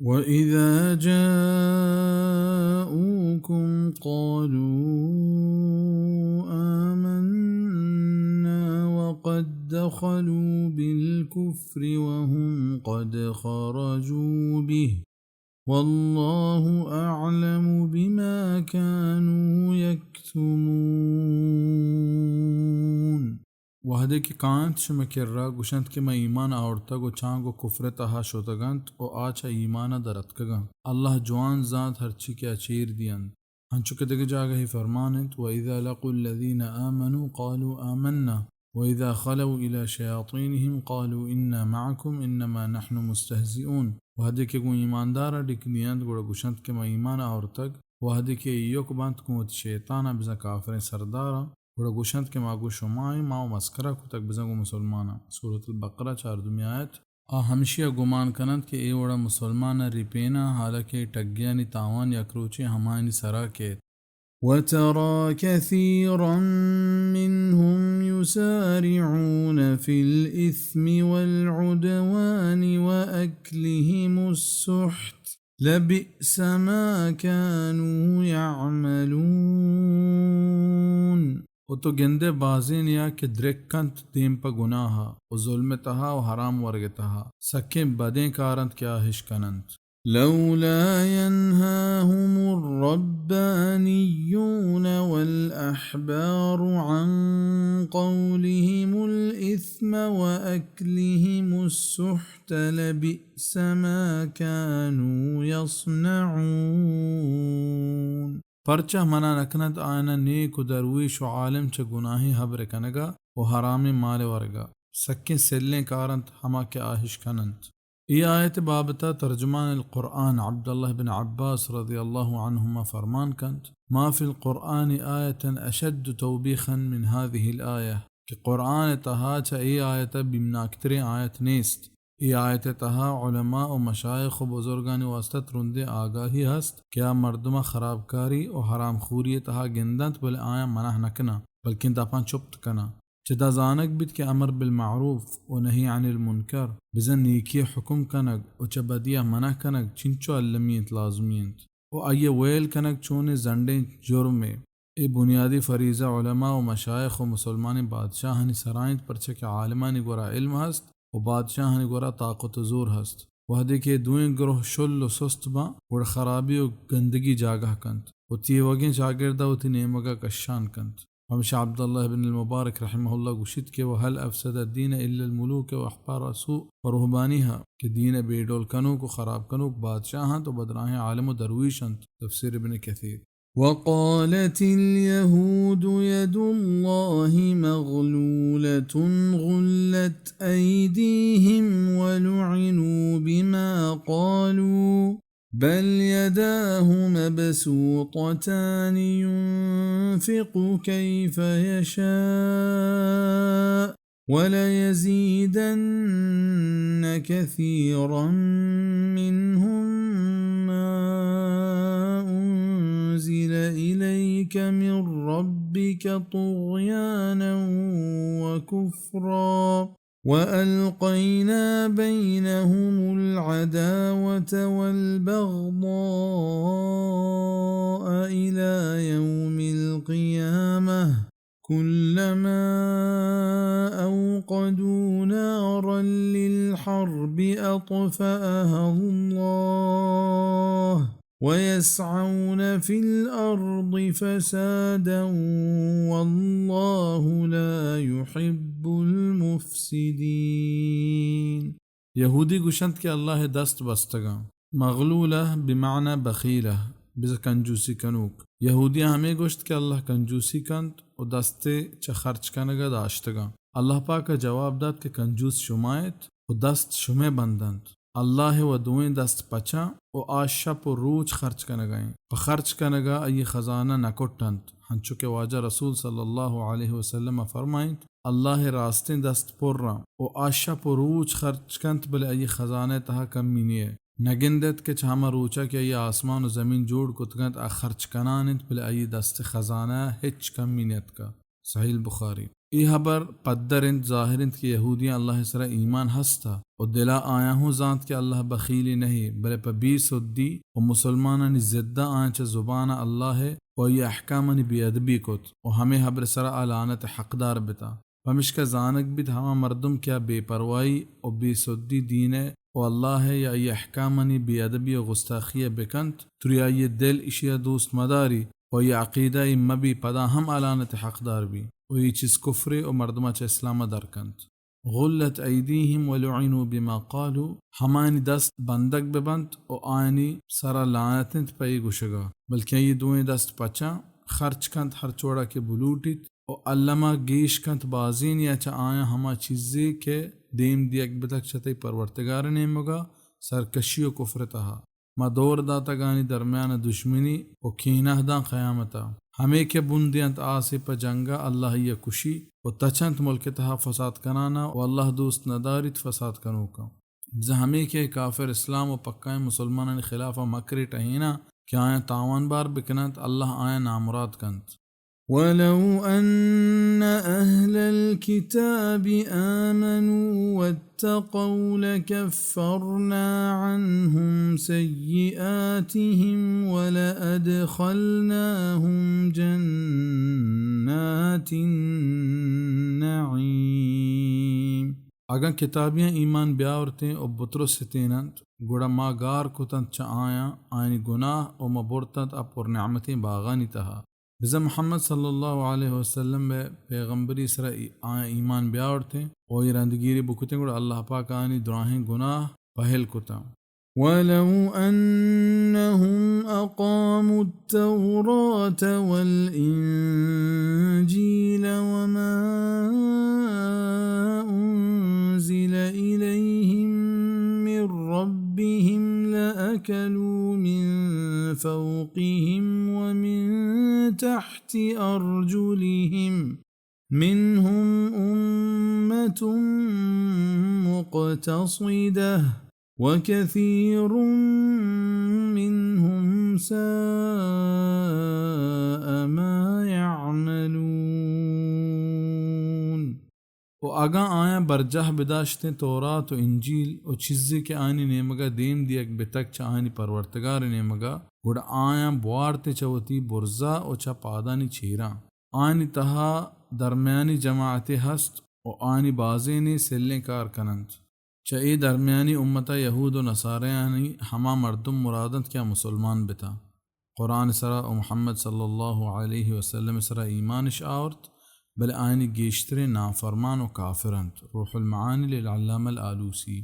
وإذا جاءوكم قالوا آمنا وقد دخلوا بالكفر وهم قد خرجوا به والله أعلم بما كانوا يكتمون. وحده کی کانت شمکر گوشند که ما ایمان آورتگ و چانگو کفرتها شدگند و آچا ایمان درتکگند اللہ جوان ذات ہرچی کے اچیر دیند ہنچو کہ دگے جاگہ ہی فرمانند وَإِذَا لَقُوا الَّذِينَ آمَنُوا قَالُوا آمَنَّا وَإِذَا خَلَوْا إِلَى شَيَاطِينِهِمْ قَالُوا إِنَّا مَعَكُمْ إِنَّمَا نَحْنُ مُسْتَهْزِئُونَ. وحده کے گو ایماندارا ڈک دیند گوڑا گوشند کہ ما ایمان آورتگ وحده کے ایوک بانت کمت شیطانا بزا کافر سردارا گوڑا گوشند کہ ماگو شمائی ماو مسکرہ کو تک بزنگو مسلمانا. سورة البقرہ 4 آیت. ہمشیہ گمان کنند کہ اے وڑا مسلمانا ریپینا حالکہ ٹگیانی تاوان یا کروچی ہمائنی سرا کیت. وَتَرَى كَثِيرًا مِّنْهُمْ يُسَارِعُونَ فِي الْإِثْمِ وَالْعُدْوَانِ وَأَكْلِهِمُ السُّحْتَ لَبِئْسَ مَا كَانُوا يَعْمَلُونَ. او تو گندے بازین یا کہ درککنت دیم پا گناہا و ظلمتہا و حرام ورگتہا سکیں بدیں کارند کیا ہشکنند. لولا ينهاهم الربانيون والأحبار عن قولهم الإثم وأكلهم السحت لبئس ما كانوا يصنعون. پرچہ منا نکنت آئنا نیک و درویش و عالم چا گناہی حبر کنگا و حرام مال ورگا سکیں سلیں کارنت ہما کے آہش کنند. یہ آیت بابتا ترجمان القرآن عبداللہ بن عباس رضی اللہ عنہما فرمان کنت ما فی القرآن آیتا اشد توبیخا من هذه الآیہ کہ قرآن تہا چا ای آیتا بمناکتر آیت نیست. ای آیت تہا علماء و مشایخ و بزرگانی واسطت رندے آگاہی ہست کیا مردمہ خرابکاری و حرام خوری تہا گندنت بل آیا منح نکنا بلکہ دپان چپت کنا چدا زانک بیت کہ امر بالمعروف و نہی عن المنکر بزن نیکی حکم کنگ و چا بدیہ منح کنگ چنچو علمیت لازمیت و آئیے ویل کنگ چونے زنڈیں جرمے. ای بنیادی فریضہ علماء و مشایخ و مسلمان بادشاہانی سرائنت پرچہ کہ عالمانی گورا علم ہست و بادشاہانی گورا طاقت و زور ہست. وحدے کے دوئیں گروہ شل و سست با وڑ خرابی و گندگی جاگہ کنت و تی وگیں شاگردہ و تی نیمگا کشان کنت. ہمشہ عبداللہ بن المبارک رحمہ اللہ گوشت کہ وحل افسد الدین الا الملوک و احبار سوء و رہبانیہا کہ دین بیڈول کنوک و خراب کنوک بادشاہاں تو بدراہیں عالم و درویشن. تفسیر ابن کثیر. وقالت اليهود يد الله مغلولة غلت أيديهم ولعنوا بما قالوا بل يداه مبسوطتان ينفق كيف يشاء وليزيدن كثيرا منهم ما أنزل إليك من ربك طغيانا وكفرا وألقينا بينهم العداوة والبغضاء إلى يوم القيامة كلما أوقدوا نارا للحرب أطفأها الله ويسعون في الأرض فسادا والله لا يحب المفسدين. یہودی گوشند کہ اللہ دست بستگا مغلولہ بمعنی بخیلہ بز کنجوسی کنوک. یہودیاں ہمیں گوشت کہ اللہ کنجوسی کند و دستے چہ خرچ کنگا داشتگا. اللہ پاک کا جواب داد کہ کنجوس شمایت و دست شمے بندند. اللہ و دوئیں دست پچا و آشپ و روچ خرچ کنگائیں و خرچ کنگا ای خزانہ نکٹند. ہنچو کہ واجہ رسول صلی اللہ علیہ وسلم فرمائیں اللہ راستیں دست پر را و آشپ و روچ خرچ کنت بل ای خزانہ تہا کمی نیے نگندت کہ چھاما روچا کہ ای آسمان و زمین جوڑ کتگند خرچ کنانت بل ای دست خزانہ ہچ کمی نیت کا. صحیح البخاری. ای خبر پدرند ظاهرند کہ یہودیاں اللہ سرا ایمان ہستا و دلا آیا ہوں زانت کہ اللہ بخیلی نہیں بلے پا بی سدی و مسلمانانی زدہ آیا چا زبانا اللہ ہے و یہ احکامانی بی ادبی کت و ہمیں حبر سرا آلانت حقدار بتا. پمشکا زانک بیت ہما مردم کیا بے پروائی و بی سدی دین ہے و اللہ ہے یا یہ احکامانی بی ادبی و غستاخی بکنت تریا یہ دل اشیا دوست مداری و یہ عقیدہ مبی پدا ہم آلانت حقدار بھی و یہ چیز کفر و مردمہ چا اسلام درکنت. غلت ایدیہم ولعنوا بما قالوا ہمانی دست بندک ببند و آئینی سرا لعنتنت پئی گشگا بلکہ یہ دوئیں دست پچا خرچ کنت ہر چوڑا کے بلوٹیت و علمہ گیش کنت بازین یا چا آیا ہما چیزی کے دیم دیگ بتک چتے پرورتگار نیمگا سرکشی و کفر تہا ما دور داتا گانی درمیان دشمنی و کینہ دان قیامتا ہمیں کے بندیانت آسے پا جنگا اللہ یہ کشی و تچنت ملک تہا فساد کنانا و اللہ دوست ندارت فساد کنو کا ہمیں کے کافر اسلام و پکائیں مسلمانان خلاف مکری ٹہینا کہ آیا تاوان بار بکنت اللہ آیا نامراد کنت. ولو أن أهل الكتاب آمنوا واتقوا لكفرنا عنهم سيئاتهم ولأدخلناهم جنات النعيم. اگر کتابیاں ایمان بیاورتیں اور بطرس ستینند گوڑا ما گار کتند چا آیا آئینی گناہ و مبورتند اپور نعمتیں باغانی تہا. بزا محمد صلی اللہ علیہ وسلم بے پیغمبری سر آیا ایمان بیاورتیں اور یہ رندگیری بکتیں گوڑا اللہ پاک آنی دراہیں گناہ پہل کتا. ولو أنهم أقاموا التوراة والإنجيل وما أنزل إليهم من ربهم لأكلوا من فوقهم ومن تحت أرجلهم منهم أمة مقتصدة وكثير منهم ساء ما يعملون. و آگاں آیا برجہ بداشتیں تورات و انجیل و چیزی کے آنی نیمگا دیم دیگ بتک چا آنی پرورتگار نیمگا گوڑا آیا بوارتے چوتی برزا و چا پادانی چیران آنی تہا درمیانی جماعتی ہست و آنی بازینی سلیں کار کنند چا ای درمیانی امتا یہود و نصاریانی ہما مردم مرادند کیا مسلمان بتا. قرآن سرا و محمد صلی اللہ علیہ وسلم سرا ایمانش آورت بل آئینی گیشتر نافرمان و کافرند. روح المعانی للعلامہ الآلوسی.